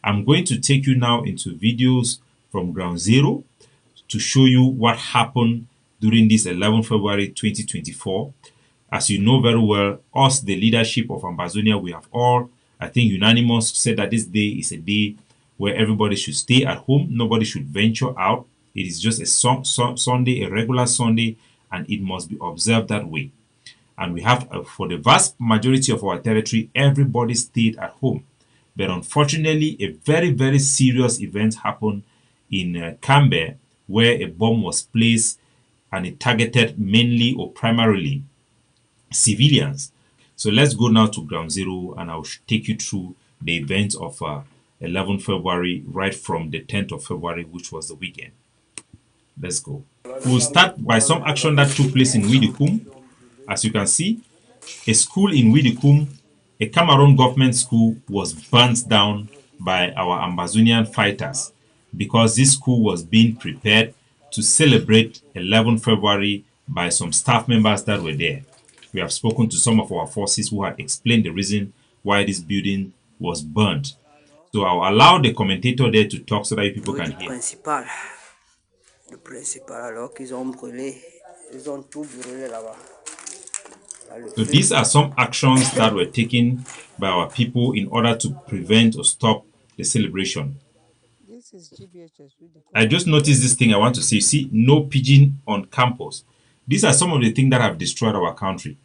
I'm going to take you now into videos from ground zero to show you what happened during this 11 February 2024. As you know very well, us, the leadership of Ambazonia, we have all, I think, unanimous said that this day is a day where everybody should stay at home. Nobody should venture out. It is just a Sunday, a regular Sunday, and it must be observed that way. And we have, for the vast majority of our territory, everybody stayed at home. But unfortunately, a very, very serious event happened in Nkambe, where a bomb was placed and it targeted mainly or primarily civilians. So let's go now to ground zero and I'll take you through the events of 11 February right from the 10th of February, which was the weekend. Let's go. We'll start by some action that took place in Widikum. As you can see, a school in Widikum, a Cameroon government school, was burnt down by our Ambazonian fighters because this school was being prepared to celebrate 11 February by some staff members that were there. We have spoken to some of our forces who had explained the reason why this building was burnt. So I'll allow the commentator there to talk so that people can hear. Le principal, alors qu'ils ont brûlé, ils ont tout brûlé là-bas. So these are some actions that were taken by our people in order to prevent or stop the celebration. I just noticed this thing I want to say. See, no pigeon on campus. These are some of the things that have destroyed our country.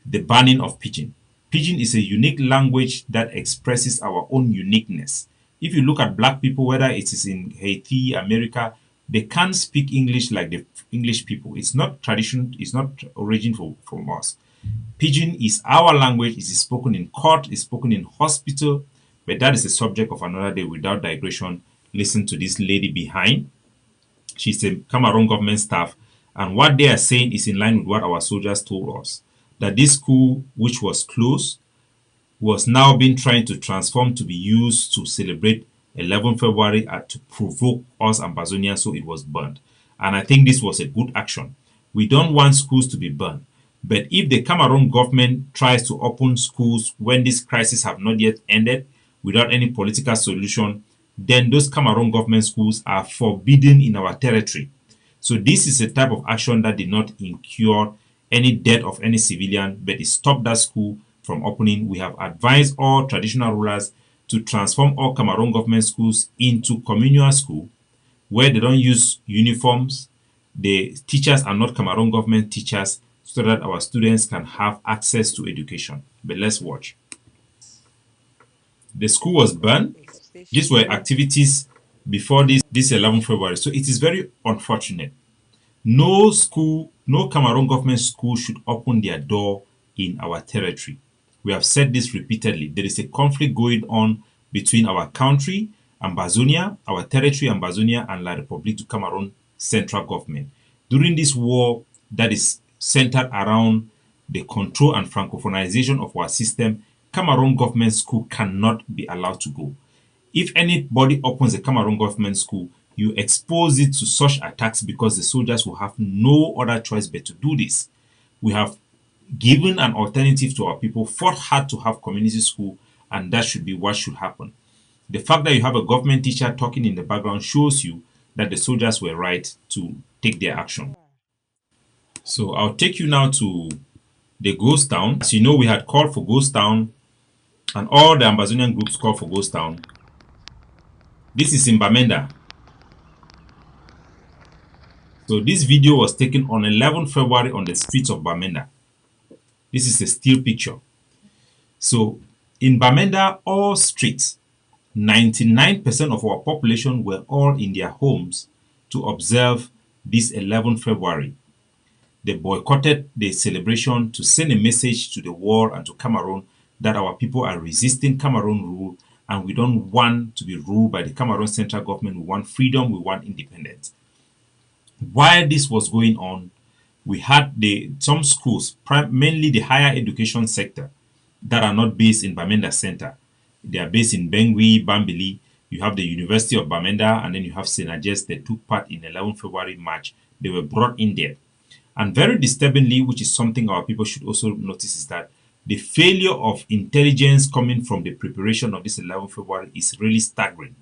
The banning of pigeon. Pidgin is a unique language that expresses our own uniqueness. If you look at black people, whether it is in Haiti, America, they can't speak English like the English people. It's not tradition, it's not origin from us. Pidgin is our language. It is spoken in court, it's spoken in hospital, but that is a subject of another day. Without digression, listen to this lady behind. She's a Cameroon government staff, and what they are saying is in line with what our soldiers told us, that this school, which was closed, was now being trying to transform to be used to celebrate 11 February to provoke us Ambazonians, so it was burned. And I think this was a good action. We don't want schools to be burned. But if the Cameroon government tries to open schools when this crisis have not yet ended without any political solution, then those Cameroon government schools are forbidden in our territory. So this is a type of action that did not incur any death of any civilian, but it stopped that school from opening. We have advised all traditional rulers to transform all Cameroon government schools into communal school where they don't use uniforms. The teachers are not Cameroon government teachers, so that our students can have access to education. But let's watch. The school was burned. These were activities before this 11 February. So it is very unfortunate. No school, no Cameroon government school should open their door in our territory. We have said this repeatedly. There is a conflict going on between our country, Ambazonia, our territory, Ambazonia, and La République du Cameroon central government. During this war that is centered around the control and francophonization of our system, Cameroon government school cannot be allowed to go. If anybody opens a Cameroon government school, you expose it to such attacks because the soldiers will have no other choice but to do this. We have given an alternative to our people, fought hard to have community school, and that should be what should happen. The fact that you have a government teacher talking in the background shows you that the soldiers were right to take their action. So I'll take you now to the ghost town. As you know, we had called for ghost town, and all the Ambazonian groups called for ghost town. This is in Bamenda. So this video was taken on 11 February on the streets of Bamenda. This is a still picture. So in Bamenda, all streets, 99% of our population were all in their homes to observe this 11 February. They boycotted the celebration to send a message to the world and to Cameroon that our people are resisting Cameroon rule and we don't want to be ruled by the Cameroon central government. We want freedom, we want independence. While this was going on, we had some schools, mainly the higher education sector, that are not based in Bamenda Center. They are based in Bengui, Bambili. You have the University of Bamenda, and then you have Senajes that took part in 11 February march. They were brought in there. And very disturbingly, which is something our people should also notice, is that The failure of intelligence coming from the preparation of this 11th February is really staggering.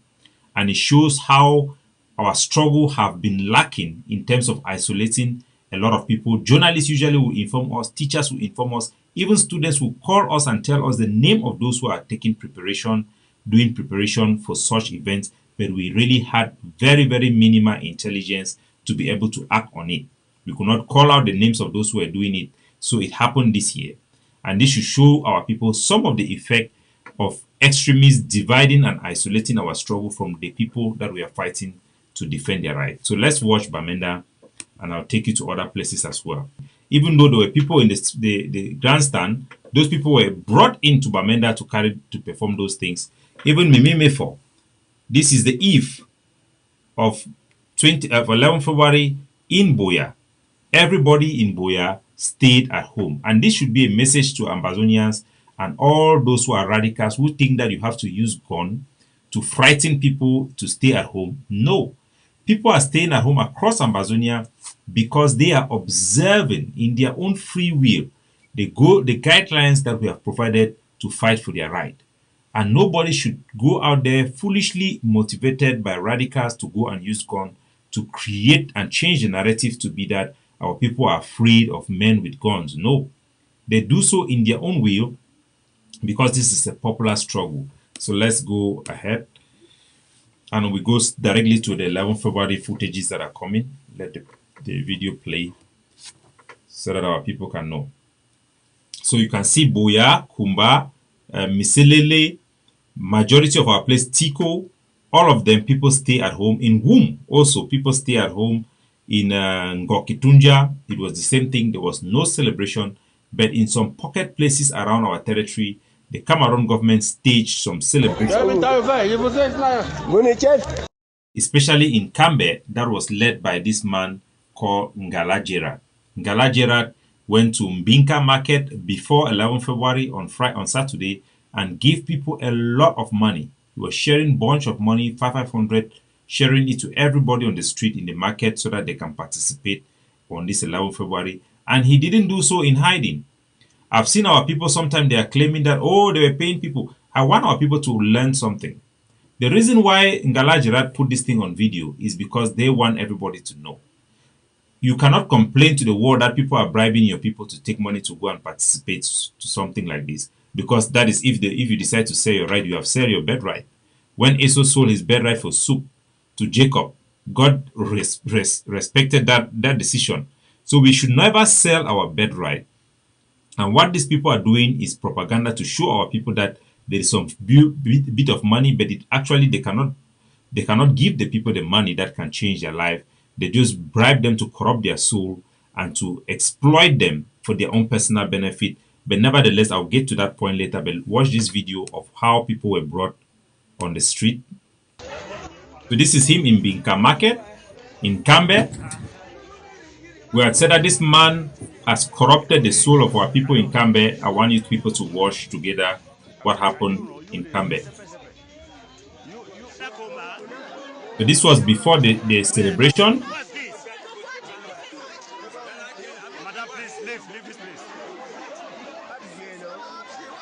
And it shows how our struggle have been lacking in terms of isolating a lot of people. Journalists usually will inform us, teachers will inform us, even students will call us and tell us the name of those who are taking preparation, doing preparation for such events, but we really had very, very minimal intelligence to be able to act on it. We could not call out the names of those who were doing it. So it happened this year. And this should show our people some of the effect of extremists dividing and isolating our struggle from the people that we are fighting to defend their rights. So let's watch Bamenda, and I'll take you to other places as well. Even though there were people in the grandstand, those people were brought into Bamenda to perform those things. Even Mimi Mefo. This is the eve of 11 February in Buea. Everybody in Buea stayed at home. And this should be a message to Ambazonians and all those who are radicals who think that you have to use gun to frighten people to stay at home. No. People are staying at home across Ambazonia because they are observing in their own free will the guidelines that we have provided to fight for their right. And nobody should go out there foolishly motivated by radicals to go and use gun to create and change the narrative to be that our people are afraid of men with guns. No. They do so in their own will because this is a popular struggle. So let's go ahead. And we go directly to the 11 February footages that are coming. Let the video play so that our people can know. So you can see Buea, Kumba, Miselele, majority of our place, Tiko, all of them, people stay at home. In Wum, also, people stay at home. In Ngokitunja, it was the same thing. There was no celebration. But in some pocket places around our territory, the Cameroon government staged some celebrations. Especially in Nkambe, that was led by this man called Ngala Gerard. Ngala Gerard went to Mbinka market before 11 February on Saturday and gave people a lot of money. He was sharing a bunch of money, 500, sharing it to everybody on the street in the market so that they can participate on this 11 February. And he didn't do so in hiding. I've seen our people sometimes they are claiming that, oh, they were paying people. I want our people to learn something. The reason why Ngala Gerard put this thing on video is because they want everybody to know. You cannot complain to the world that people are bribing your people to take money to go and participate to something like this. Because that is if you decide to sell your right, you have sold your birthright. When Esau sold his birthright for soup to Jacob, God respected that decision. So we should never sell our birthright. And what these people are doing is propaganda to show our people that there is some bit of money, but they cannot give the people the money that can change their life. They just bribe them to corrupt their soul and to exploit them for their own personal benefit. But nevertheless, I'll get to that point later. But watch this video of how people were brought on the street. So this is him in Binka Market, in Nkambe. We had said that this man has corrupted the soul of our people in Nkambe. I want you people to watch together what happened in Nkambe. So this was before the celebration.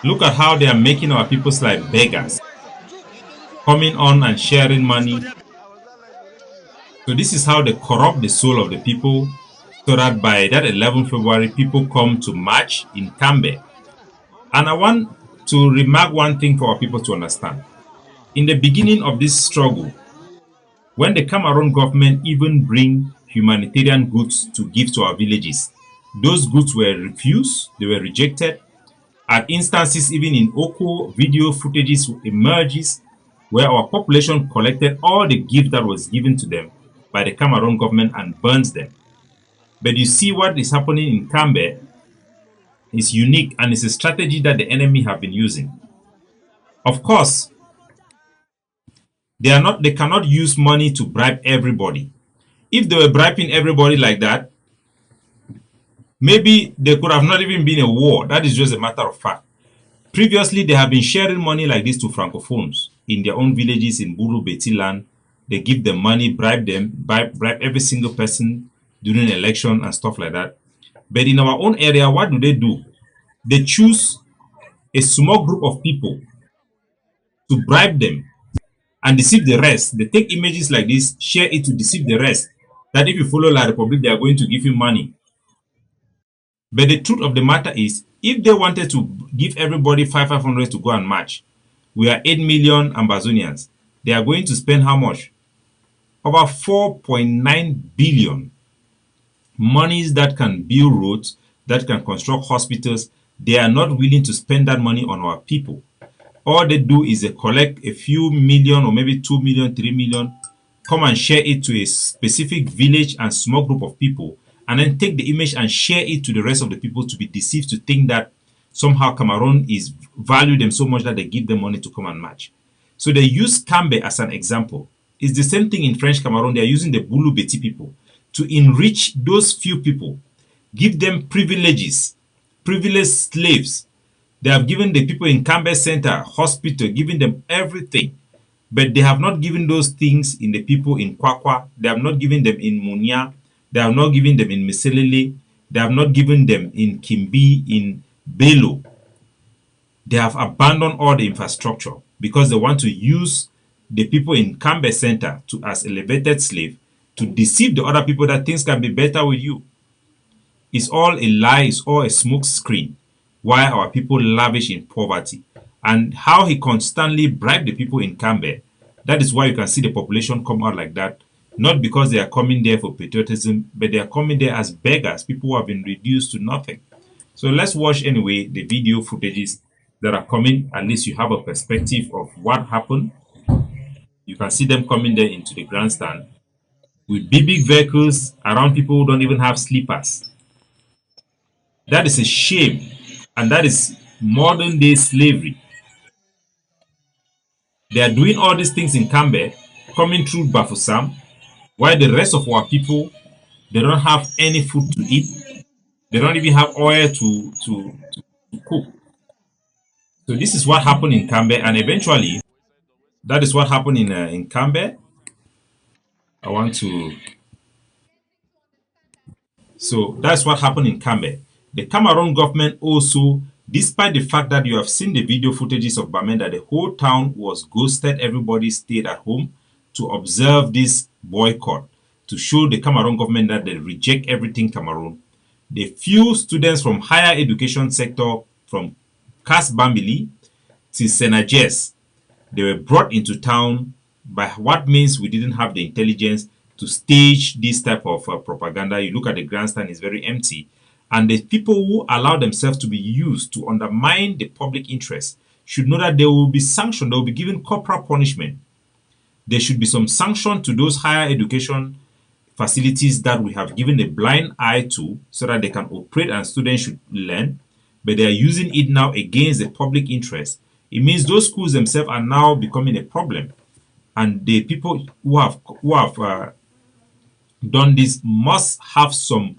Look at how they are making our people like beggars, coming on and sharing money. So this is how they corrupt the soul of the people, so that by that 11 February, people come to march in Nkambe. And I want to remark one thing for our people to understand. In the beginning of this struggle, when the Cameroon government even bring humanitarian goods to give to our villages, those goods were refused, they were rejected. At instances, even in Oko, video footages emerges where our population collected all the gift that was given to them by the Cameroon government and burns them. But you see what is happening in Nkambe is unique and it's a strategy that the enemy have been using. Of course, they cannot use money to bribe everybody. If they were bribing everybody like that, maybe there could have not even been a war. That is just a matter of fact. Previously, they have been sharing money like this to Francophones in their own villages in Bulu, Betiland. They give them money, bribe every single person during election and stuff like that. But in our own area, what do? They choose a small group of people to bribe them and deceive the rest. They take images like this, share it to deceive the rest. That if you follow La Republic, they are going to give you money. But the truth of the matter is, if they wanted to give everybody 500 to go and march, we are 8 million Ambazonians. They are going to spend how much? Over 4.9 billion. Monies that can build roads, that can construct hospitals. They are not willing to spend that money on our people. All they do is they collect a few million or maybe 2 million, 3 million, come and share it to a specific village and small group of people, and then take the image and share it to the rest of the people to be deceived to think that somehow Cameroon is value them so much that they give them money to come and march. So they use Nkambe as an example. It's the same thing in French Cameroon. They are using the Bulu Beti people to enrich those few people, give them privileges, privileged slaves. They have given the people in Nkambe Center, hospital, giving them everything. But they have not given those things in the people in Kwakwa. They have not given them in Munya. They have not given them in Meselele. They have not given them in Kimbi, in Belo. They have abandoned all the infrastructure because they want to use the people in Nkambe Center to as elevated slave to deceive the other people that things can be better with you. It's all a lie. It's all a smoke screen. Why our people lavish in poverty and how he constantly bribed the people in Nkambe. That is why you can see the population come out like that. Not because they are coming there for patriotism, but they are coming there as beggars, people who have been reduced to nothing. So let's watch anyway the video footages that are coming. At least you have a perspective of what happened. You can see them coming there into the grandstand with big vehicles around people who don't even have sleepers. That is a shame. And that is modern day slavery. They are doing all these things in Nkambe, coming through Bafusam, while the rest of our people, they don't have any food to eat. They don't even have oil to cook. So this is what happened in Nkambe, and eventually, that is what happened in Nkambe. I want to. So that's what happened in Nkambe. The Cameroon government also, despite the fact that you have seen the video footages of Bamenda, the whole town was ghosted. Everybody stayed at home to observe this boycott, to show the Cameroon government that they reject everything Cameroon. The few students from higher education sector, from Kas Bambili to Senajes, they were brought into town by what means we didn't have the intelligence to stage this type of propaganda. You look at the grandstand, it's very empty. And the people who allow themselves to be used to undermine the public interest should know that they will be sanctioned, they will be given corporal punishment. There should be some sanction to those higher education facilities that we have given a blind eye to so that they can operate and students should learn, but they are using it now against the public interest. It means those schools themselves are now becoming a problem, and the people who have done this must have some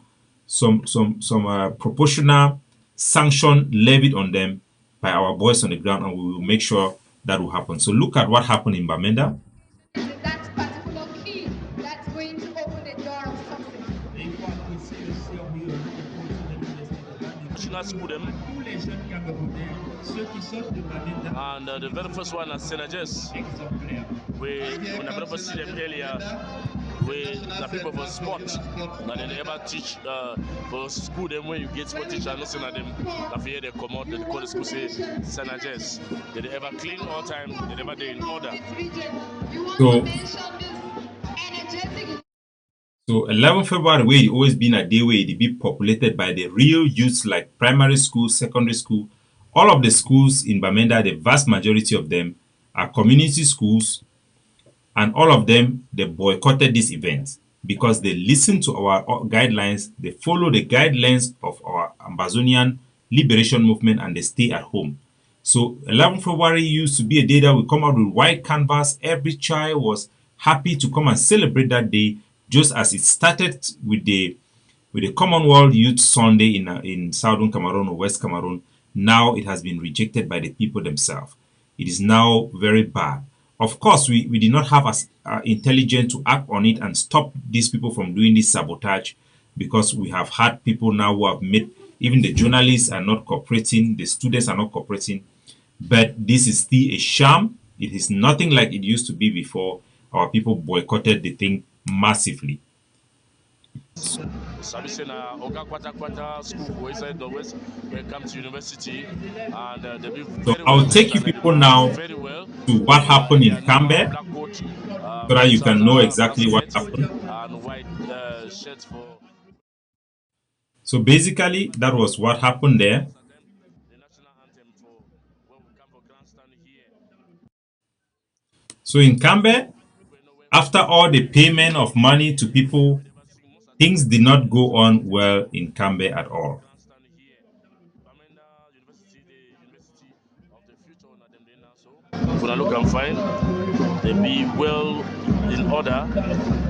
proportional sanction levied on them by our boys on the ground, and we will make sure that will happen. So look at what happened in Bamenda. That particular key that's going to open the door of something. School them. And the very first one at Senages, we never see them earlier. We the people for sport that they ever teach for school them when you get sport teacher listen at them that they come out they call the school say Senages. They ever clean all time, they never do in order. So 11 February way always been a day where it be populated by the real youths like primary school, secondary school. All of the schools in Bamenda, the vast majority of them are community schools, and all of them, they boycotted this event because they listen to our guidelines, they follow the guidelines of our Ambazonian liberation movement, and they stay at home. So 11 February used to be a day that we come out with white canvas. Every child was happy to come and celebrate that day, just as it started with the Commonwealth Youth Sunday in Southern Cameroon or West Cameroon. Now it has been rejected by the people themselves. It is now very bad. Of course, we did not have as intelligence to act on it and stop these people from doing this sabotage, because we have had people now who have made Even the journalists are not cooperating, the students are not cooperating. But this is still a sham. It is nothing like it used to be before. Our people boycotted the thing massively. Sabisena Oga Kwata Kwata school inside the West when it comes to university, and they be So very well I'll taught take you and they people behave now very well. to what happened They in are now Nkambe black coat, so that you can know trouser, exactly what basket, happened. and white shirts for. So basically, that was what happened there. The national anthem for when we come for grandstand here. So in Nkambe, after all the payment of money to people, things did not go on well in Nkambe at all. If you look and find, they be well in order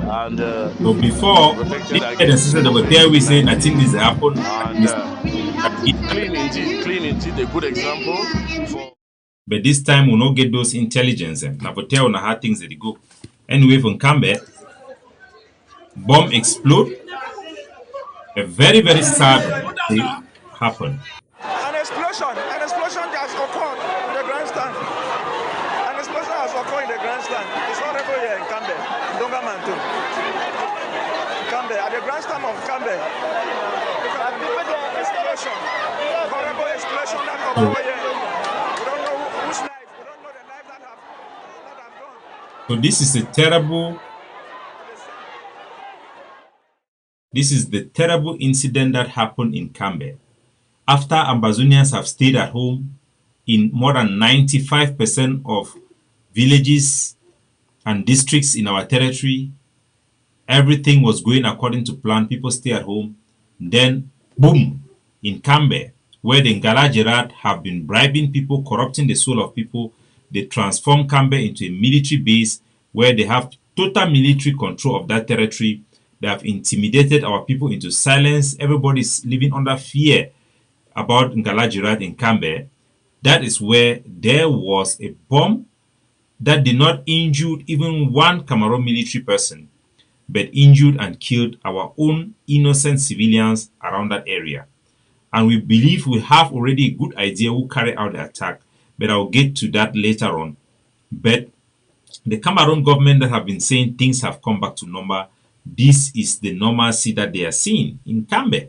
and So before, protected they had a against sister that were there, we saying, I think this happened. and clean indeed, a good example for. But this time we'll not get those intelligence. Now, but tell on how things that they go. Anyway, from Nkambe, bomb explode. A very, very sad thing happened. An explosion has occurred in the grandstand. An explosion has occurred in the grandstand. It's horrible here in Nkambe, Dongaman too. Nkambe, at the grandstand of Nkambe, explosion, horrible explosion that occurred here. We don't know whose knife, we don't know the knife that have gone. So this is the terrible incident that happened in Nkambe. After Ambazonians have stayed at home in more than 95% of villages and districts in our territory, everything was going according to plan. People stay at home. Then, boom, in Nkambe, where the Ngala Gerard have been bribing people, corrupting the soul of people, they transform Nkambe into a military base where they have total military control of that territory. They have intimidated our people into silence. Everybody's living under fear about Ngala Gerard in Nkambe. That is where there was a bomb that did not injure even one Cameroon military person, but injured and killed our own innocent civilians around that area. And we believe we have already a good idea who carried out the attack, but I'll get to that later on. But the Cameroon government that have been saying things have come back to normal, this is the normalcy that they are seeing in Nkambe.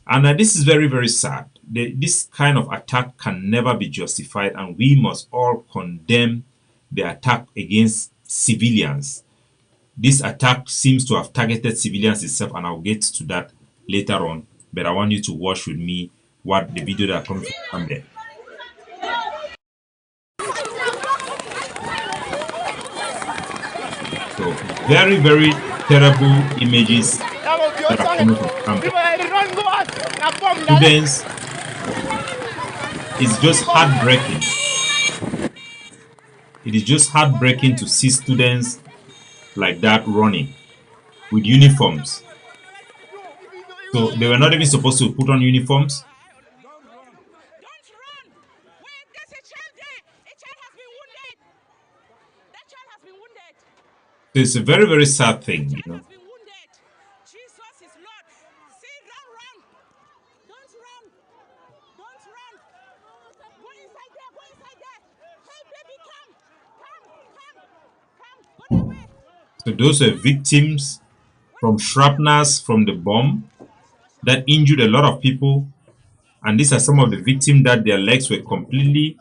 And this is very, very sad. This kind of attack can never be justified, and we must all condemn the attack against civilians. This attack seems to have targeted civilians itself, and I'll get to that later on. But I want you to watch with me what the video that comes from there. So very, very terrible images that are coming from students. It's just heartbreaking. It is just heartbreaking to see students like that running with uniforms. So they were not even supposed to put on uniforms. Don't run! Wait, there's a child there. A child has been wounded. That child has been wounded. So it's a very, very sad thing, you know. Has been wounded. Jesus is Lord. See, don't run. Don't run. Don't run. Go inside there. Go inside there. Hey, baby, come. Come. Go away. So those are victims from shrapnels from the bomb that injured a lot of people. And these are some of the victims that their legs were completely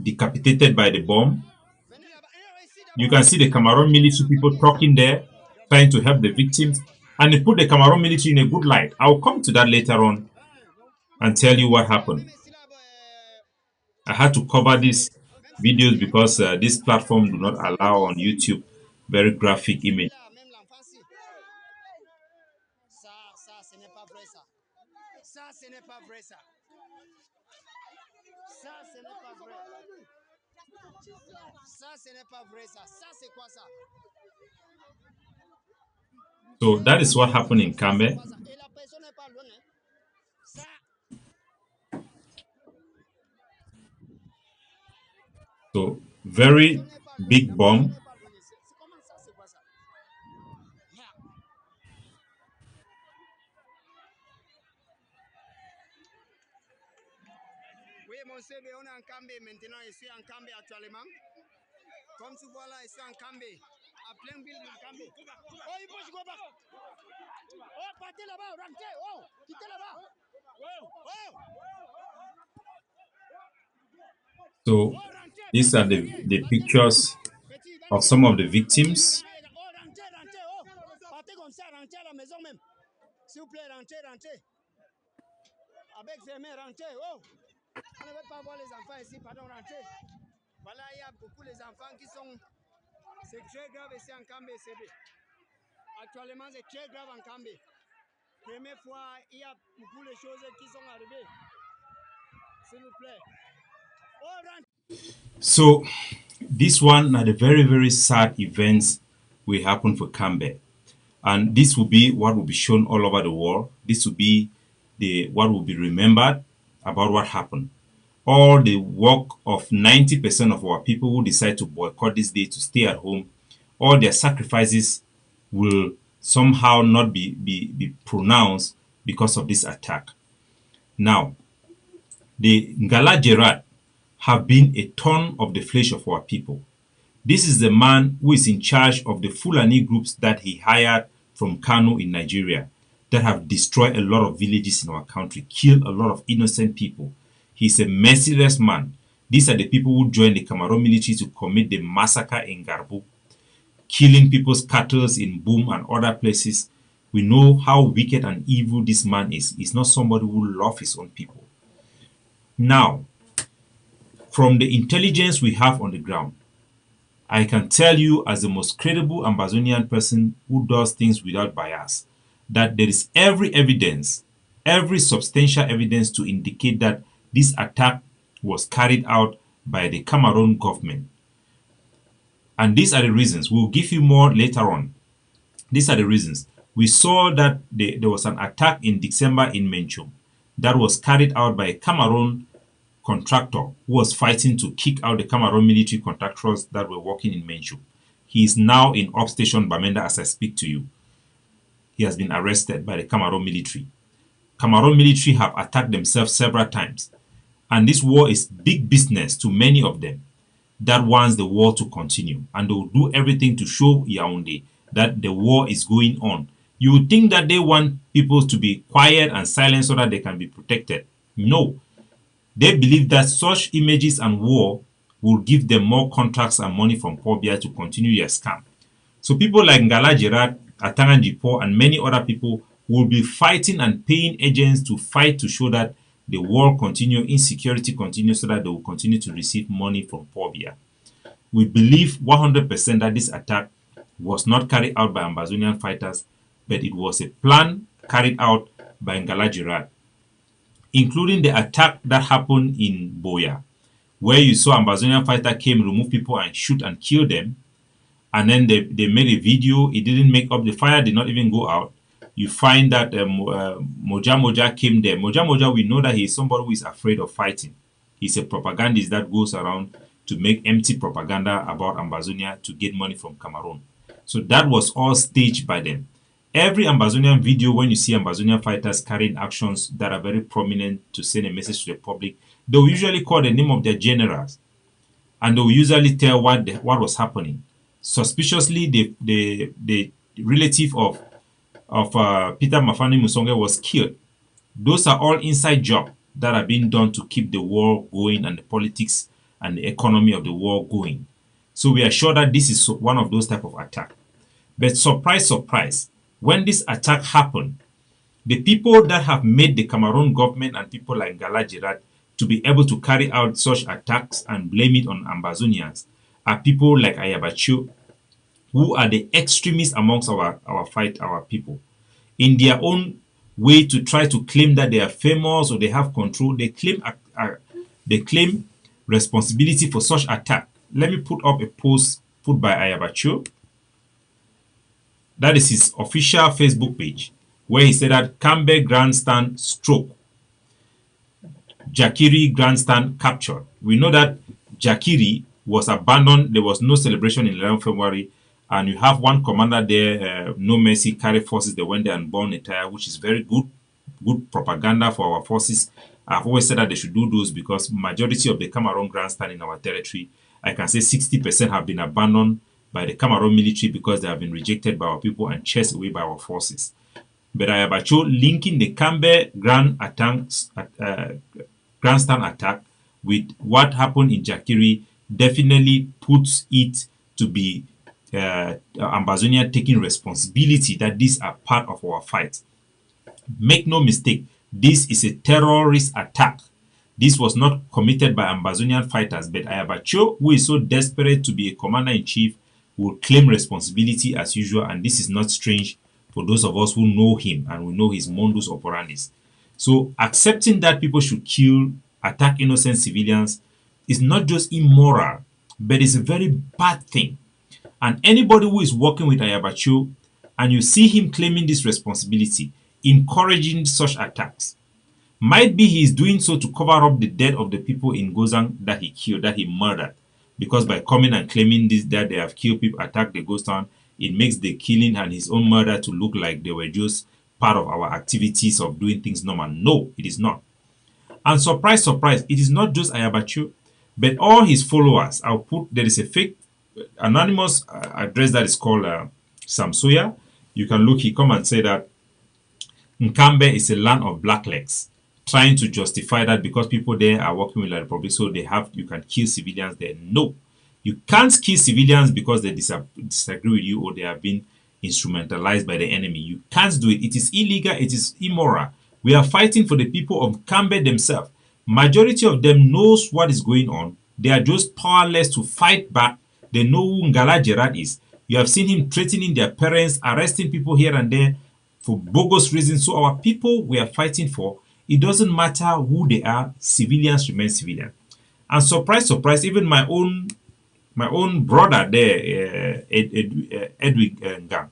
decapitated by the bomb. You can see the Cameroon military people talking there, trying to help the victims. And they put the Cameroon military in a good light. I'll come to that later on and tell you what happened. I had to cover these videos because this platform do not allow on YouTube very graphic image. So that is what happened in Nkambe. So very big bomb. Nkambe actuellement. Comme tu vois là, ici Nkambe, à plein ville de Nkambe. Oh, il faut que je go back. Oh, partez là-bas, rentrez. Oh, quittez là-bas. So these are the pictures of some of the victims. Oh, rentrez, rentrez. Oh, partez comme ça, rentrez à la maison même. S'il vous plaît, rentrez, rentrez. Avec fermé, rentrez. Oh, on ne veut pas voir les enfants ici, pardon, rentrez. Voilà, il y a beaucoup les enfants qui sont... C'est très grave ici en Nkambe, CD. Actuellement, c'est très grave en Nkambe. Première fois, il y a beaucoup de choses qui sont arrivées. S'il vous plaît. Oh, rentrez. So this one are the very, very sad events will happen for Nkambe. And this will be what will be shown all over the world. This will be what will be remembered about what happened. All the work of 90% of our people who decide to boycott this day to stay at home, all their sacrifices will somehow not be pronounced because of this attack. Now, the Ngala Gerard have been a thorn of the flesh of our people. This is the man who is in charge of the Fulani groups that he hired from Kano in Nigeria that have destroyed a lot of villages in our country, killed a lot of innocent people. He's a merciless man. These are the people who joined the Cameroon military to commit the massacre in Garbu, killing people's cattle in Boom and other places. We know how wicked and evil this man is. He's not somebody who loves his own people. Now, from the intelligence we have on the ground, I can tell you as the most credible Ambazonian person who does things without bias, that there is every evidence, every substantial evidence to indicate that this attack was carried out by the Cameroon government. And these are the reasons. We'll give you more later on. These are the reasons. We saw that there was an attack in December in Menchum that was carried out by a Cameroon contractor who was fighting to kick out the Cameroon military contractors that were working in Menchum. He is now in upstation Bamenda as I speak to you. He has been arrested by the Cameroon military. Cameroon military have attacked themselves several times. And this war is big business to many of them that wants the war to continue. And they will do everything to show Yaoundé that the war is going on. You would think that they want people to be quiet and silent so that they can be protected. No. They believe that such images and war will give them more contracts and money from Buea to continue their scam. So people like Ngala Gerard, Atangan Jipo, and many other people will be fighting and paying agents to fight to show that the war continue, insecurity continues so that they will continue to receive money from Buea. We believe 100% that this attack was not carried out by Ambazonian fighters, but it was a plan carried out by Ngala Gerard, including the attack that happened in Buea, where you saw Ambazonian fighter came, remove people and shoot and kill them. And then they made a video. It didn't make up. The fire did not even go out. You find that Moja came there. Moja, we know that he is somebody who is afraid of fighting. He's a propagandist that goes around to make empty propaganda about Ambazonia to get money from Cameroon. So that was all staged by them. Every Ambazonian video, when you see Ambazonian fighters carrying actions that are very prominent to send a message to the public, they will usually call the name of their generals. And they will usually tell what was happening. Suspiciously, the relative of Peter Mafani Musonge was killed. Those are all inside jobs that are being done to keep the war going and the politics and the economy of the war going. So we are sure that this is one of those type of attack. But surprise, surprise, when this attack happened, the people that have made the Cameroon government and people like Ngala Gerard to be able to carry out such attacks and blame it on Ambazonians are people like Ayabacho, who are the extremists amongst our people. In their own way to try to claim that they are famous or they have control, they claim responsibility for such attack. Let me put up a post put by Ayabacho. That is his official Facebook page, where he said that Nkambe grandstand stroke, Jakiri grandstand captured. We know that Jakiri was abandoned. There was no celebration in 11 February. And you have one commander there, No Mercy, carry forces. They went there and burned a tire, which is very good propaganda for our forces. I've always said that they should do those because majority of the Cameroon grandstand in our territory, I can say 60% have been abandoned by the Cameroon military because they have been rejected by our people and chased away by our forces. But Ayabacho linking the Nkambe grandstand attack with what happened in Jakiri definitely puts it to be Ambazonia taking responsibility that these are part of our fight. Make no mistake, this is a terrorist attack. This was not committed by Ambazonian fighters, but Ayabacho, who is so desperate to be a commander-in-chief, will claim responsibility as usual, and this is not strange for those of us who know him and we know his modus operandi. So accepting that people should kill, attack innocent civilians is not just immoral, but it's a very bad thing. And anybody who is working with Ayabacho and you see him claiming this responsibility, encouraging such attacks, might be he is doing so to cover up the death of the people in Gozang that he killed, that he murdered. Because by coming and claiming this, that they have killed people, attacked the ghost town, it makes the killing and his own murder to look like they were just part of our activities of doing things normal. No, it is not. And surprise, surprise, it is not just Ayabacho, but all his followers. There is a fake anonymous address that is called Samsoya. You can look, he come and say that Nkambe is a land of blacklegs, trying to justify that because people there are working with the Republic, so you can kill civilians there. No, you can't kill civilians because they disagree with you or they have been instrumentalized by the enemy. You can't do it. It is illegal. It is immoral. We are fighting for the people of Nkambe themselves. Majority of them knows what is going on. They are just powerless to fight back. They know who Ngala Gerard is. You have seen him threatening their parents, arresting people here and there for bogus reasons. So our people we are fighting for, it doesn't matter who they are, civilians remain civilian. And surprise, surprise, even my own brother there, Edwin Gang,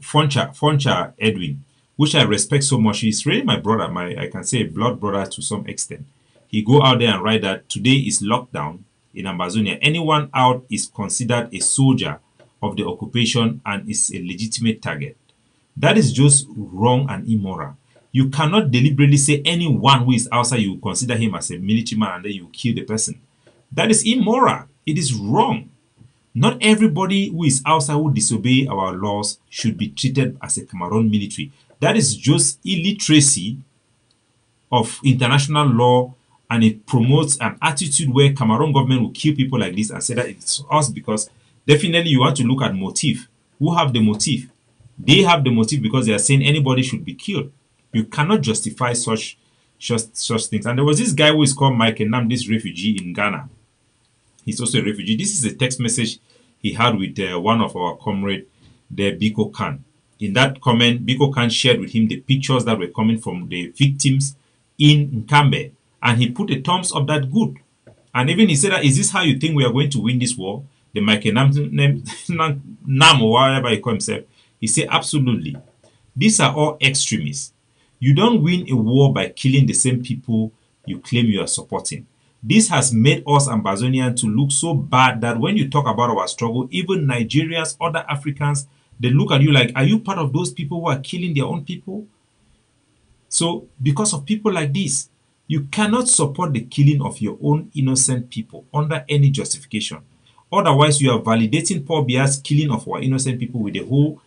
Foncha Edwin, which I respect so much. He's really my brother, I can say blood brother to some extent. He go out there and write that today is lockdown in Ambazonia. Anyone out is considered a soldier of the occupation and is a legitimate target. That is just wrong and immoral. You cannot deliberately say anyone who is outside, you consider him as a military man and then you kill the person. That is immoral. It is wrong. Not everybody who is outside who disobey our laws should be treated as a Cameroon military. That is just illiteracy of international law, and it promotes an attitude where Cameroon government will kill people like this and say that it's us because definitely you want to look at motive. Who have the motive? They have the motive because they are saying anybody should be killed. You cannot justify such things. And there was this guy who is called Mike Nam, this refugee in Ghana. He's also a refugee. This is a text message he had with one of our comrades there, Biko Khan. In that comment, Biko Khan shared with him the pictures that were coming from the victims in Nkambe. And he put a thumbs up that good. And even he said that, is this how you think we are going to win this war? The Mike Nam or whatever he called himself. He said, absolutely. These are all extremists. You don't win a war by killing the same people you claim you are supporting. This has made us Ambazonians to look so bad that when you talk about our struggle, even Nigerians, other Africans, they look at you like, are you part of those people who are killing their own people? So, because of people like this, you cannot support the killing of your own innocent people under any justification. Otherwise, you are validating Paul Biya's killing of our innocent people with the whole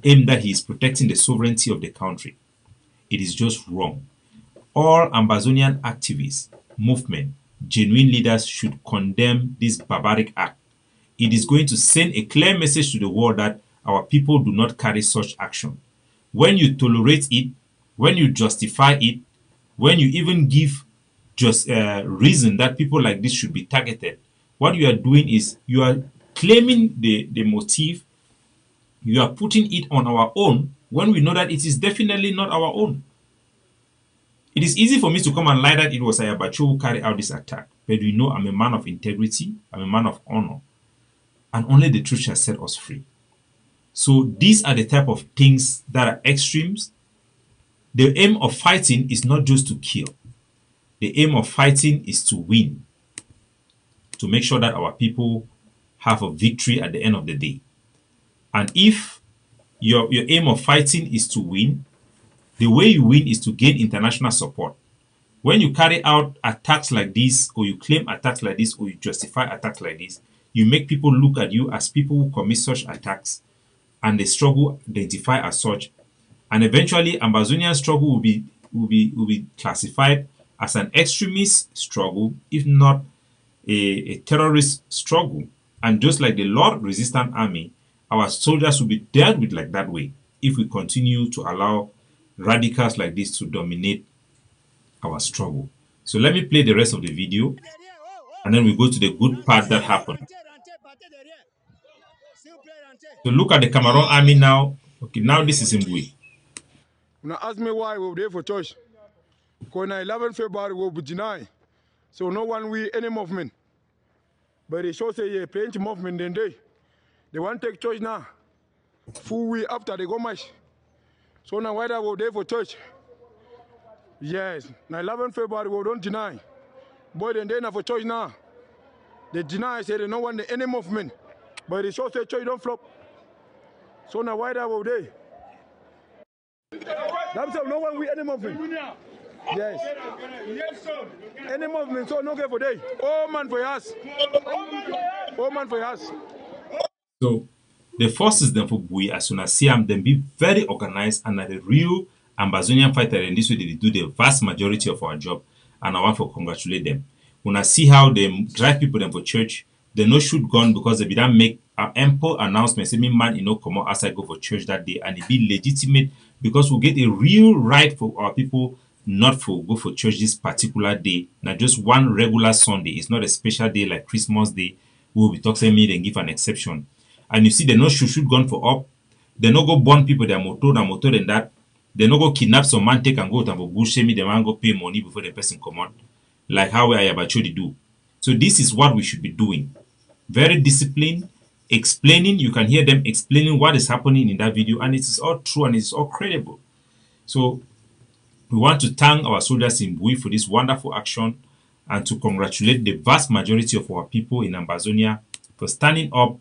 aim that he is protecting the sovereignty of the country. It is just wrong. All Ambazonian activists, movement, genuine leaders should condemn this barbaric act. It is going to send a clear message to the world that our people do not carry such action. When you tolerate it, when you justify it, when you even give just reason that people like this should be targeted, what you are doing is you are claiming the motive, you are putting it on our own when we know that it is definitely not our own. It is easy for me to come and lie that it was Ayabacho who carried out this attack, but we know I'm a man of integrity, I'm a man of honor, and only the truth shall set us free. So these are the type of things that are extremes. The aim of fighting is not just to kill. The aim of fighting is to win, to make sure that our people have a victory at the end of the day. And if your aim of fighting is to win, The way you win is to gain international support. When you carry out attacks like this, or you claim attacks like this, or you justify attacks like this, you make people look at you as people who commit such attacks, and the struggle identify as such. And eventually, Ambazonian struggle will be classified as an extremist struggle, if not a terrorist struggle. And just like the Lord Resistance Army, our soldiers will be dealt with like that way if we continue to allow radicals like this to dominate our struggle. So let me play the rest of the video, and then we go to the good part that happened. So look at the Cameroon army now. Okay, now this is Mbui. Now ask me why we were there for church. Because on 11 February we will deny. So no one will any movement. But they show say plenty movement then they want to take church now. Full week after they go march. So now why that we were there for church? Yes. Now 11 February we don't deny. Boy then they now for church now. They deny say they don't want any movement. But they show say church don't flop. So now why that we were there? That's no one will any movement. Yes. Any movement, so no get for day. Oh man for us. Oh man for us. So the forces then for Buea, as soon as see them, then be very organized and are the real Ambazonian fighter. And this way they do the vast majority of our job. And I want to congratulate them. When I see how they drive people them for church, they no shoot gun because they be done make an ample announcement. Say me man, come out as I go for church that day, and it be legitimate because we get a real right for our people not for go for church this particular day. Now just one regular Sunday. It's not a special day like Christmas Day. We will be talking me and give an exception. And you see, they no shoot gun for up. They no go burn people their motor and that. They no go kidnap some man, take and go to bush me, the man go pay money before the person come out. Like how Ayabachodi do. So this is what we should be doing. Very disciplined, explaining. You can hear them explaining what is happening in that video, and it is all true and it's all credible. So we want to thank our soldiers in Buea for this wonderful action and to congratulate the vast majority of our people in Ambazonia for standing up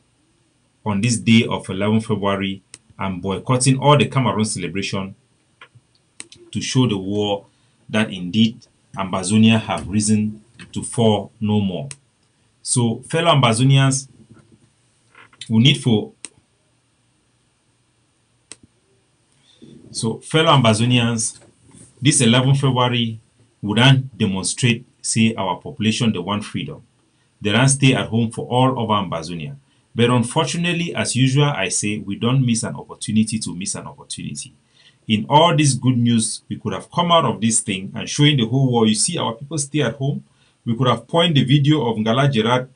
on this day of 11 February and boycotting all the Cameroon celebration to show the world that indeed Ambazonia have risen to fall no more. So fellow Ambazonians, we need for this 11 February wouldn't demonstrate, say, our population they want freedom. They don't stay at home for all over Ambazonia. But unfortunately, as usual, I say we don't miss an opportunity to miss an opportunity. In all this good news, we could have come out of this thing and showing the whole world, you see our people stay at home. We could have pointed the video of Ngala Gerard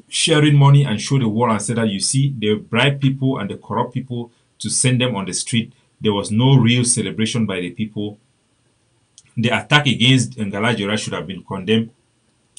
sharing money and show the world and say that you see they bribe people and they corrupt people to send them on the street. There was no real celebration by the people. The attack against Ngala Gerard should have been condemned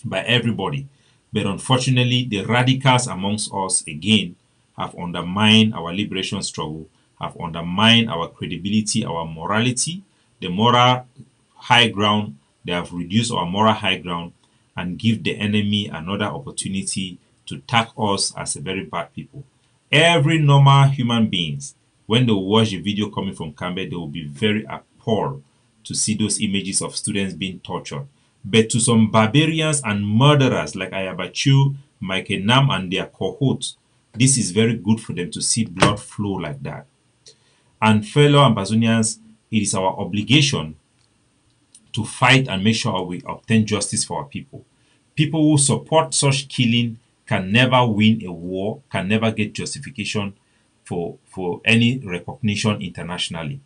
by everybody. But unfortunately, the radicals amongst us again have undermined our liberation struggle, have undermined our credibility, our morality, the moral high ground. They have reduced our moral high ground and give the enemy another opportunity to tag us as a very bad people. Every normal human beings, when they watch the video coming from Nkambe, they will be very appalled to see those images of students being tortured. But to some barbarians and murderers like Ayabachu, Mike Nam and their cohorts, this is very good for them to see blood flow like that. And fellow Ambazonians, it is our obligation to fight and make sure we obtain justice for our people. People who support such killing can never win a war, can never get justification for any recognition internationally.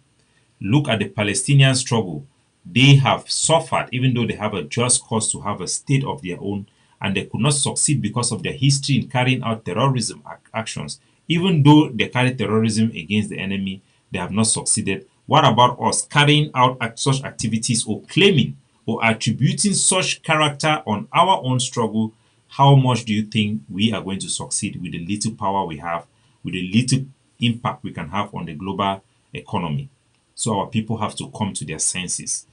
Look at the Palestinian struggle. They have suffered, even though they have a just cause to have a state of their own, and they could not succeed because of their history in carrying out terrorism actions. Even though they carry terrorism against the enemy, they have not succeeded. What about us carrying out such activities or claiming or attributing such character on our own struggle? How much do you think we are going to succeed with the little power we have, with the little impact we can have on the global economy? So our people have to come to their senses.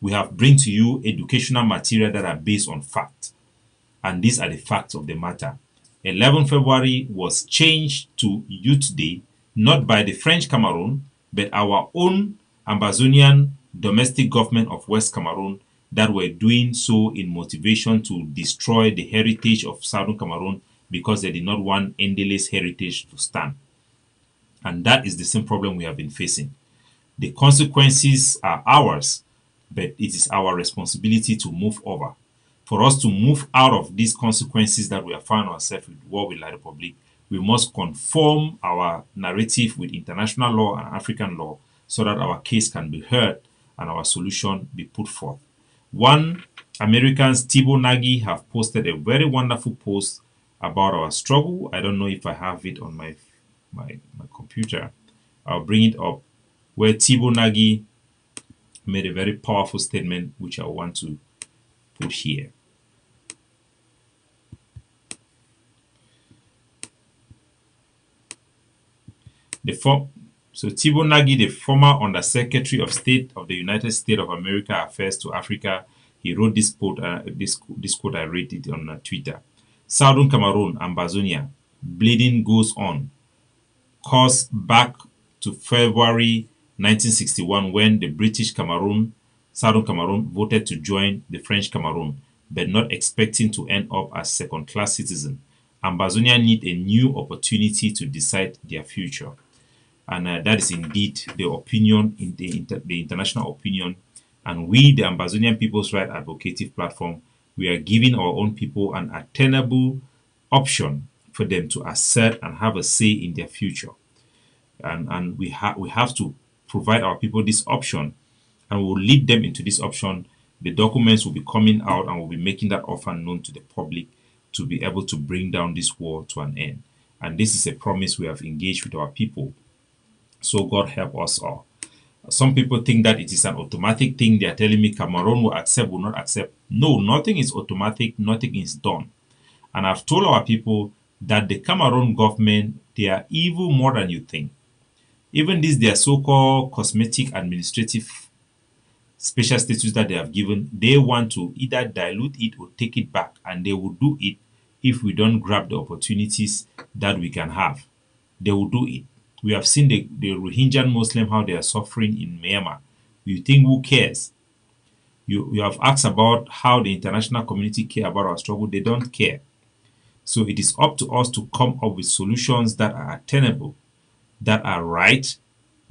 We have bring to you educational material that are based on fact. And these are the facts of the matter. 11 February was changed to Youth Day, not by the French Cameroon, but our own Ambazonian domestic government of West Cameroon that were doing so in motivation to destroy the heritage of Southern Cameroon because they did not want Ndele's heritage to stand. And that is the same problem we have been facing. The consequences are ours, but it is our responsibility to move over. For us to move out of these consequences that we have found ourselves with war with La Republic, we must conform our narrative with international law and African law so that our case can be heard and our solution be put forth. One American's Thibaut Nagy have posted a very wonderful post about our struggle. I don't know if I have it on my computer. I'll bring it up, where Thibaut Nagy made a very powerful statement which I want to put here. So Thibaut Nagy, the former Undersecretary of State of the United States of America Affairs to Africa, he wrote this quote. This quote, I read it on Twitter. Southern Cameroon, Ambazonia, bleeding goes on. Course back to February 1961 when the British Cameroon, Southern Cameroon, voted to join the French Cameroon, but not expecting to end up as second-class citizens. Ambazonia need a new opportunity to decide their future. And that is indeed the opinion, in the international opinion. And we, the Ambazonian People's Rights Advocative Platform, we are giving our own people an attainable option for them to assert and have a say in their future. And we have to provide our people this option, and we will lead them into this option. The documents will be coming out and we'll be making that offer known to the public to be able to bring down this war to an end. And this is a promise we have engaged with our people. So God help us all. Some people think that it is an automatic thing. They are telling me Cameroon will accept, will not accept. No, nothing is automatic, nothing is done. And I've told our people that the Cameroon government, they are evil more than you think. Even this, their so-called cosmetic administrative special status that they have given, they want to either dilute it or take it back. And they will do it if we don't grab the opportunities that we can have. They will do it. We have seen the Rohingya Muslim, how they are suffering in Myanmar. You think who cares? You have asked about how the international community care about our struggle. They don't care. So it is up to us to come up with solutions that are attainable, that are right,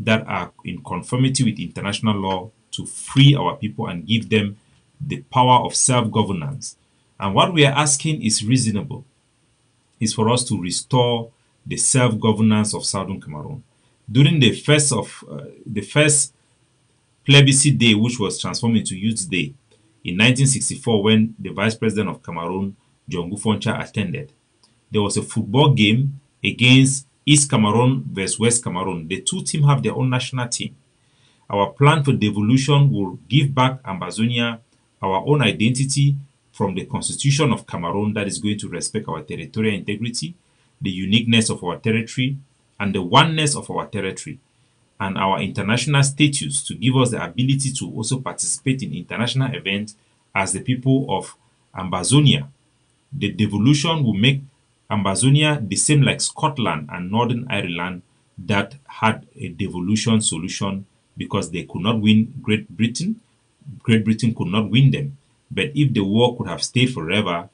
that are in conformity with international law to free our people and give them the power of self-governance. And what we are asking is reasonable. It's for us to restore the self-governance of Southern Cameroon. During the first plebiscite day, which was transformed into Youth Day, in 1964, when the Vice President of Cameroon, John Gufoncha, attended, there was a football game against East Cameroon versus West Cameroon. The two teams have their own national team. Our plan for devolution will give back Ambazonia our own identity from the Constitution of Cameroon that is going to respect our territorial integrity, the uniqueness of our territory, and the oneness of our territory, and our international status to give us the ability to also participate in international events as the people of Ambazonia. The devolution will make Ambazonia the same like Scotland and Northern Ireland that had a devolution solution because they could not win Great Britain. Great Britain could not win them. But if the war could have stayed forever,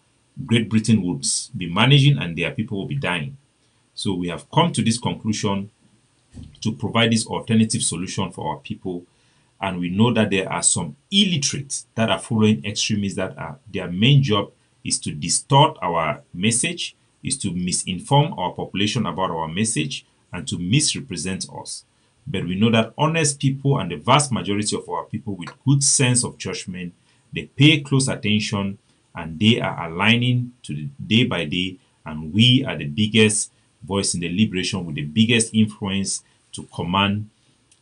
Great Britain would be managing and their people will be dying. So we have come to this conclusion to provide this alternative solution for our people. And we know that there are some illiterates that are following extremists that are their main job is to distort our message, is to misinform our population about our message, and to misrepresent us. But we know that honest people and the vast majority of our people with good sense of judgment, they pay close attention and they are aligning to the day by day. And we are the biggest voice in the liberation with the biggest influence to command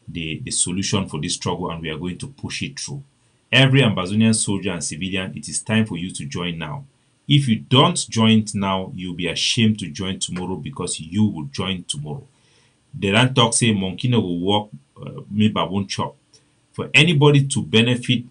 the solution for this struggle, and we are going to push it through. Every Ambazonian soldier and civilian, it is time for you to join now. If you don't join now, you'll be ashamed to join tomorrow because you will join tomorrow. They don't talk say monkey no will walk, me baboon chop. For anybody to benefit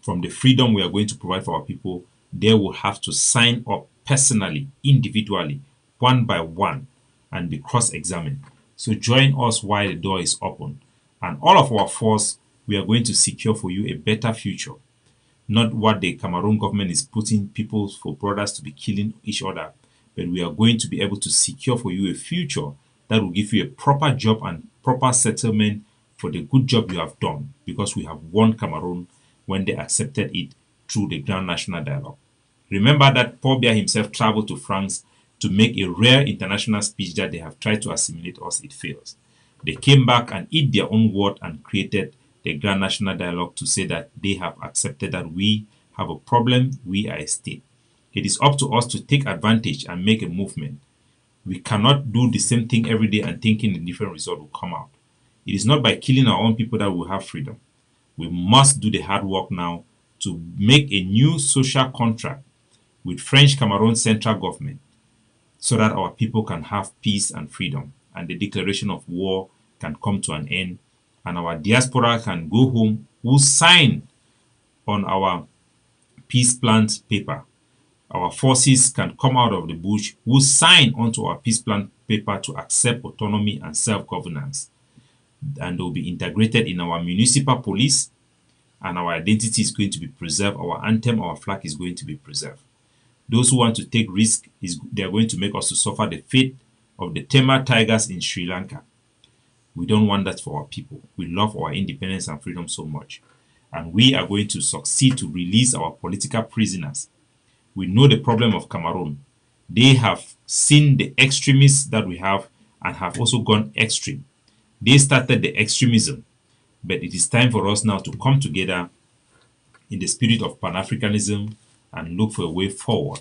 from the freedom we are going to provide for our people, they will have to sign up personally, individually, one by one, and be cross-examined. So join us while the door is open. And all of our force, we are going to secure for you a better future. Not what the Cameroon government is putting people for brothers to be killing each other, but we are going to be able to secure for you a future that will give you a proper job and proper settlement for the good job you have done, because we have won Cameroon when they accepted it through the Grand National Dialogue. Remember that Paul Biya himself traveled to France to make a rare international speech that they have tried to assimilate us, it fails. They came back and eat their own word and created the Grand National Dialogue to say that they have accepted that we have a problem, we are a state. It is up to us to take advantage and make a movement. We cannot do the same thing every day and thinking a different result will come out. It is not by killing our own people that we will have freedom. We must do the hard work now to make a new social contract with French Cameroon central government so that our people can have peace and freedom, and the declaration of war can come to an end, and our diaspora can go home who sign on our peace plan paper. Our forces can come out of the bush who sign onto our peace plan paper to accept autonomy and self-governance, and they will be integrated in our municipal police, and our identity is going to be preserved. Our anthem, our flag is going to be preserved. Those who want to take risk, they are going to make us to suffer the fate of the Tema tigers in Sri Lanka. We don't want that for our people. We love our independence and freedom so much. And we are going to succeed to release our political prisoners. We know the problem of Cameroon. They have seen the extremists that we have and have also gone extreme. They started the extremism. But it is time for us now to come together in the spirit of Pan-Africanism and look for a way forward.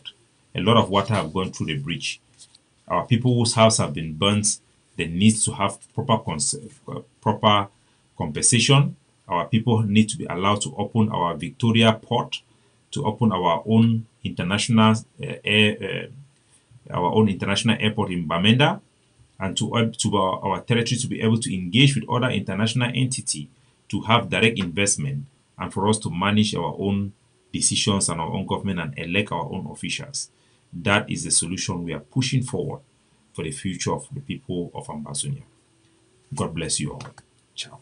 A lot of water have gone through the breach. Our people whose houses have been burnt, they need to have proper compensation. Our people need to be allowed to open our Victoria port, to open our own international airport in Bamenda, and to our territory to be able to engage with other international entities to have direct investment, and for us to manage our own decisions and our own government and elect our own officials. That is the solution we are pushing forward for the future of the people of Ambazonia. God bless you all. Ciao.